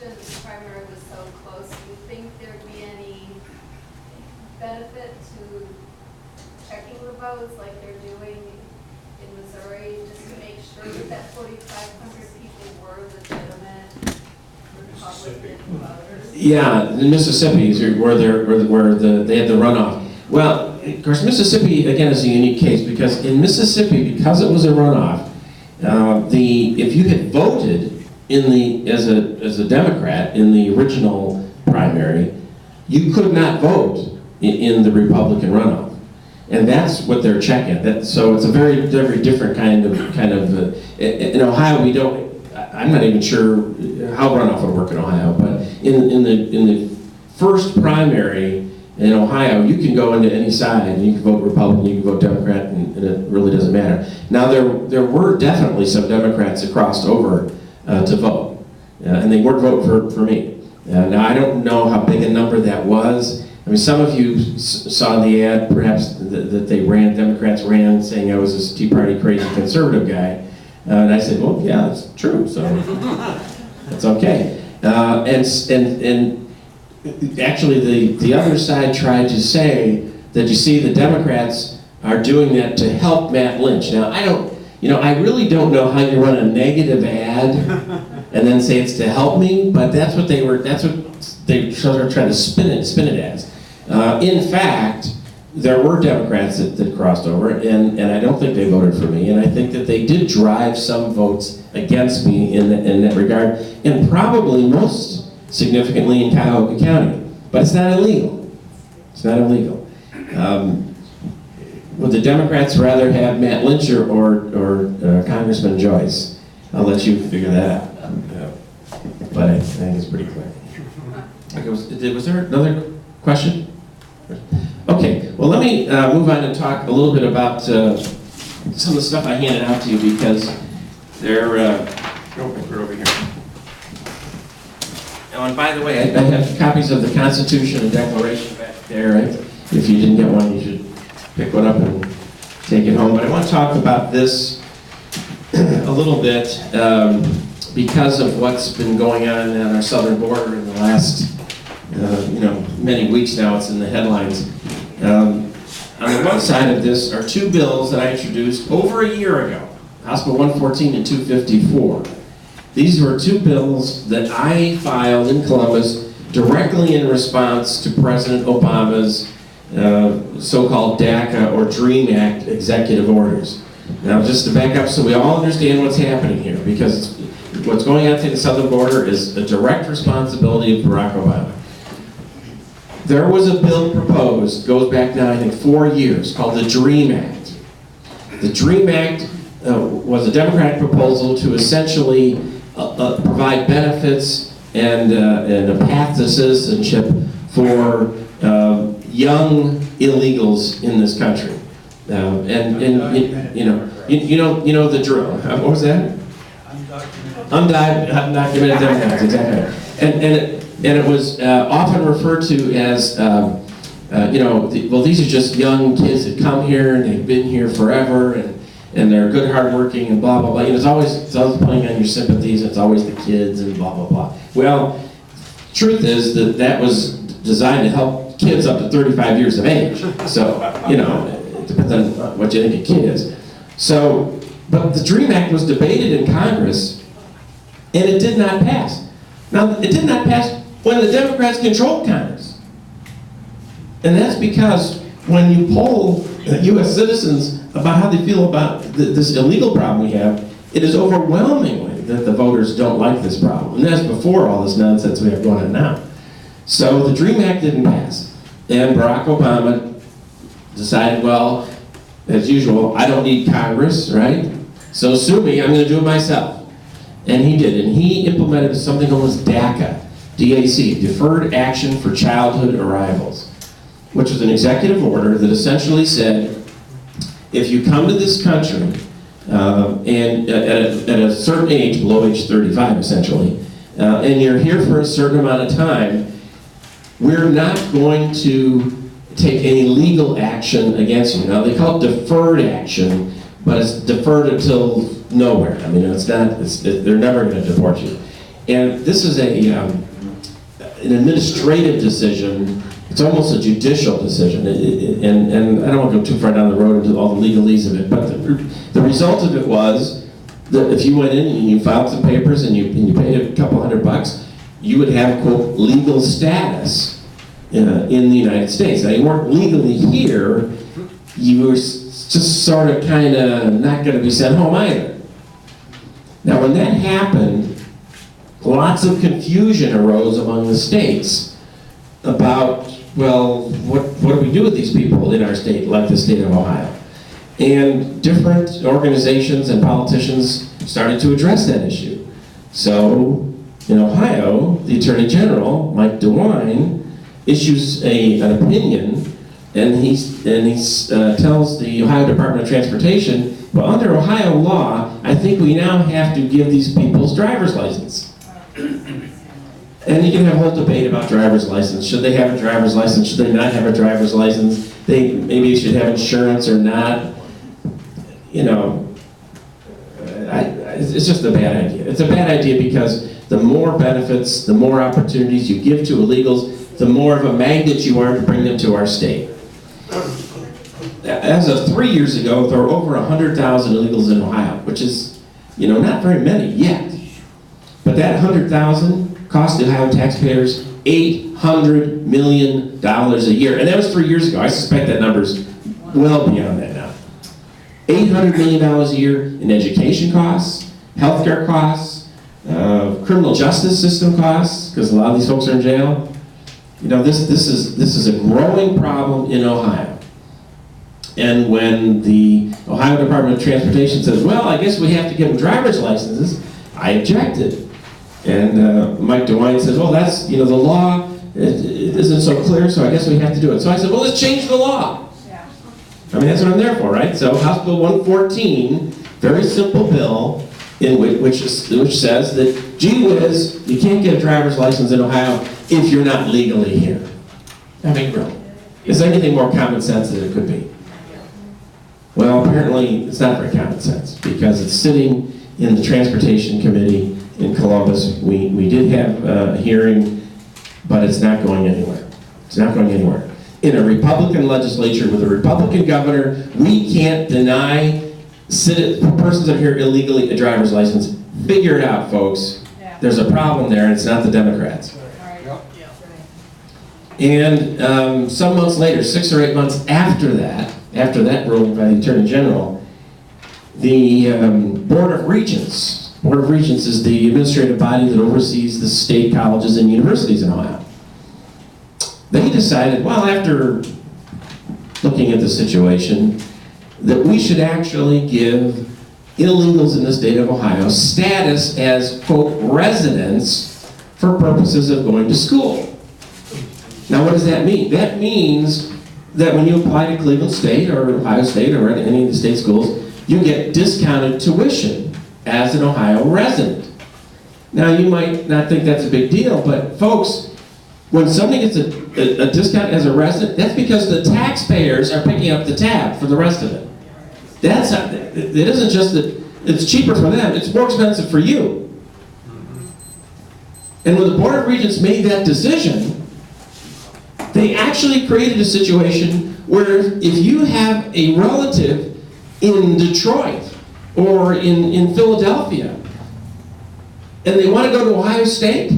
election, the primary was so close, do you think there'd be any benefit to checking the votes like they're doing in Missouri, just to make sure that 4,500 people were legitimate Republican voters? Yeah, in Mississippi is where they had the runoff. Well, of course, Mississippi again is a unique case because in Mississippi, because it was a runoff, if you had voted as a Democrat in the original primary, you could not vote in the Republican runoff, and that's what they're checking. So it's a very different kind of. In Ohio, we don't. I'm not even sure how runoff would work in Ohio, but in the first primary in Ohio, you can go into any side, and you can vote Republican, you can vote Democrat, and it really doesn't matter. Now, there were definitely some Democrats that crossed over to vote, and they would vote for me. Now, I don't know how big a number that was. I mean, some of you saw the ad, perhaps, that Democrats ran, saying I was this Tea Party crazy conservative guy. And I said, well, yeah, that's true, so that's okay. And actually, the other side tried to say that, you see, the Democrats are doing that to help Matt Lynch. Now, I really don't know how you run a negative ad and then say it's to help me, but that's what they sort of trying to spin it as. In fact, there were Democrats that crossed over, and I don't think they voted for me, and I think that they did drive some votes against me in that regard, and probably most significantly in Cuyahoga County. But it's not illegal. It's not illegal. Would the Democrats rather have Matt Lynch or Congressman Joyce? I'll let you figure that out. But I think it's pretty clear. Okay, was there another question? Okay, well, let me move on and talk a little bit about some of the stuff I handed out to you, because they're over here. Oh, and by the way, I have copies of the Constitution and Declaration back there. If you didn't get one, you should pick one up and take it home. But I want to talk about this a little bit because of what's been going on our southern border in the last many weeks now. It's in the headlines. On the one side of this are two bills that I introduced over a year ago, House Bill 114 and 254. These were two bills that I filed in Columbus directly in response to President Obama's so-called DACA or DREAM Act executive orders. Now, just to back up so we all understand what's happening here, because what's going on at the southern border is a direct responsibility of Barack Obama. There was a bill proposed, goes back now I think 4 years, called the DREAM Act. The DREAM Act was a Democratic proposal to essentially provide benefits and a path to citizenship for young illegals in this country. You know the drill. What was that? Undocumented Democrats, exactly. And it was often referred to as, well, these are just young kids that come here and they've been here forever and they're good, hardworking, and blah, blah, blah. It's always playing on your sympathies. It's always the kids and blah, blah, blah. Well, truth is that was designed to help kids up to 35 years of age. So, it depends on what you think a kid is. So, but the DREAM Act was debated in Congress, and it did not pass. Now, it did not pass when the Democrats controlled Congress. And that's because when you poll U.S. citizens about how they feel about this illegal problem we have, it is overwhelmingly that the voters don't like this problem. And that's before all this nonsense we have going on now. So the DREAM Act didn't pass. And Barack Obama decided, well, as usual, I don't need Congress, right? So sue me, I'm going to do it myself. And he did. And he implemented something known as DACA, D-A-C, Deferred Action for Childhood Arrivals, which was an executive order that essentially said, if you come to this country and at a certain age, below age 35 essentially, and you're here for a certain amount of time, we're not going to take any legal action against you. Now they call it deferred action, but it's deferred until nowhere. I mean, it's not. They're never going to deport you. And this is an administrative decision. It's almost a judicial decision. And I don't want to go too far down the road into all the legalese of it, but the result of it was that if you went in and you filed some papers and you paid a couple $100, you would have, quote, legal status in the United States. Now, you weren't legally here. You were just sort of kind of not going to be sent home either. Now, when that happened, lots of confusion arose among the states about, well, what do we do with these people in our state, like the state of Ohio? And different organizations and politicians started to address that issue. So, in Ohio, the Attorney General, Mike DeWine, issues an opinion, and he tells the Ohio Department of Transportation, well, under Ohio law, I think we now have to give these people's driver's license. And you can have a whole debate about driver's license. Should they have a driver's license? Should they not have a driver's license? Maybe should have insurance or not. You know, it's just a bad idea. It's a bad idea because the more benefits, the more opportunities you give to illegals, the more of a magnet you are to bring them to our state. As of 3 years ago, there were over 100,000 illegals in Ohio, which is, you know, not very many yet. But that 100,000 cost the Ohio taxpayers $800 million a year. And that was 3 years ago. I suspect that number's well beyond that now. $800 million a year in education costs, healthcare costs, criminal justice system costs, because a lot of these folks are in jail. You know, this is a growing problem in Ohio. And when the Ohio Department of Transportation says, well, I guess we have to give them driver's licenses, I objected. And Mike DeWine says, well, that's, you know, the law it isn't so clear, so I guess we have to do it. So I said, well, let's change the law. Yeah. I mean, that's what I'm there for, right? So House Bill 114, very simple bill, in which says that, gee whiz, you can't get a driver's license in Ohio if you're not legally here. I mean, really. Is there anything more common sense than it could be? Well, apparently it's not very common sense because it's sitting in the Transportation Committee in Columbus. We did have a hearing, but it's not going anywhere. It's not going anywhere. In a Republican legislature with a Republican governor, we can't deny persons that are here illegally a driver's license. Figure it out, folks. Yeah. There's a problem there, and it's not the Democrats. And some months later, 6 or 8 months after that ruling by the Attorney General, the Board of Regents is the administrative body that oversees the state colleges and universities in Ohio. They decided, well, after looking at the situation, that we should actually give illegals in the state of Ohio status as, quote, residents for purposes of going to school. Now, what does that mean? That means that when you apply to Cleveland State or Ohio State or any of the state schools, you get discounted tuition as an Ohio resident. Now, you might not think that's a big deal, but folks, when somebody gets a discount as a resident, that's because the taxpayers are picking up the tab for the rest of it. It isn't just that it's cheaper for them, it's more expensive for you. And when the Board of Regents made that decision, they actually created a situation where if you have a relative in Detroit or in Philadelphia and they want to go to Ohio State,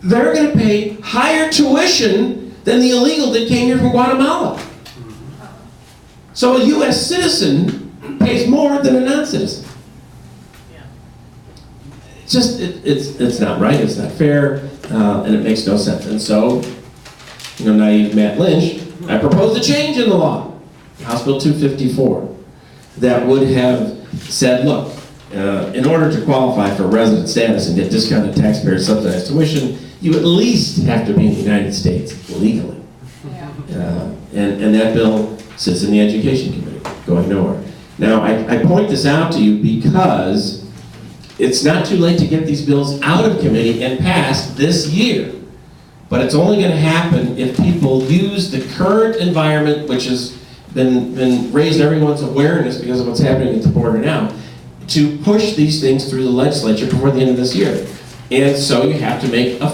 they're going to pay higher tuition than the illegal that came here from Guatemala. So a U.S. citizen pays more than a non-citizen. It's not right, it's not fair, and it makes no sense. And so, you know, naive Matt Lynch, I proposed a change in the law, House Bill 254, that would have said, look, in order to qualify for resident status and get discounted taxpayer subsidized tuition, you at least have to be in the United States legally. Yeah. And that bill sits in the Education Committee, going nowhere. Now, I point this out to you because it's not too late to get these bills out of committee and passed this year. But it's only going to happen if people use the current environment, which has been raised everyone's awareness because of what's happening at the border now, to push these things through the legislature before the end of this year. And so you have to make a